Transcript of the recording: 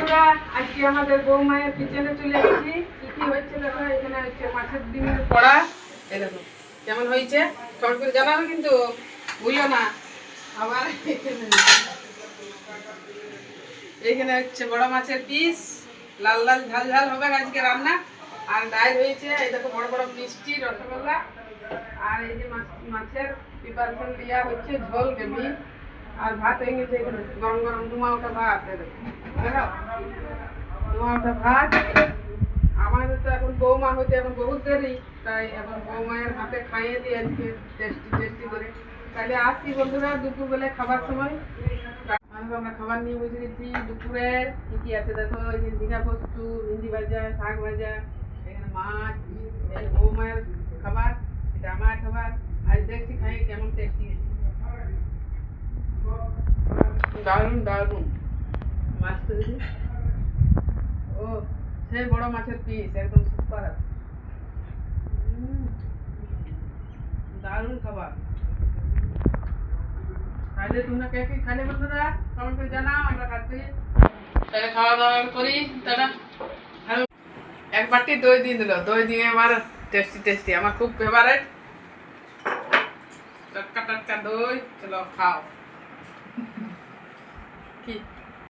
বন্ধুরা, আজকে আমাদের বৌমায়ের কিচেনে চলে এসেছি। কি হচ্ছে দেখো, এখানে হচ্ছে মাছের ডিমের কড়া। এই দেখো কেমন হয়েছে, কমেন্ট করে জানাবে কিন্তু ভুলিও না। আবার এইখানে হচ্ছে বড় মাছের পিস, লাল লাল ঝাল ঝাল হবে আজকে রান্না। আর ডাল হয়েছে, এই দেখো বড় বড় মিষ্টি রসগোল্লা। আর এই যে মাছের প্রিপারেশন দেওয়া হচ্ছে ঝোল গ্রেভি। আর ভাত হয়ে গেছে এখানে গরম গরম ধোঁয়া ওঠা ভাত। দেখো ধোঁয়া ওঠা ভাত। আমাদের তো এখন বৌমা হতে এখন বহুত দেরি, তাই এখন বৌমায়ের হাতে খাইয়ে দিই আজকে টেস্টি টেস্টি করে। তাহলে আসছি বন্ধুরা দুপুরবেলায় খাবার সময়। আমরা খাবার নিয়ে বসে গেছি। দুপুরের কি কি আছে দেখো, এই যে ঝিঙা পোস্তু, ভিন্ডি ভাজা, শাক ভাজা, এখানে মাছ। এই বৌমায়ের খাবার, এটা আমার খাবার। আজ দেখছি খাই কেমন টেস্টি হয়েছে। দারুণ দারুণ মাছ তো দেখি। ও সেই বড় মাছের পিস একদম সুপার। দারুণ খাবার। তাহলে তোমরা কে কে খালে বন্ধুরা কমেন্ট করে জানাও, আমরা খাচ্ছি। তাহলে খাওয়া দাওয়া করি। তারা এক বাটি দই দিয়ে দিল। দই দিয়ে আমার টেস্টি টেস্টি, আমার খুব ফেভারেট টাটকা টাটকা দই। চলো খাও। কি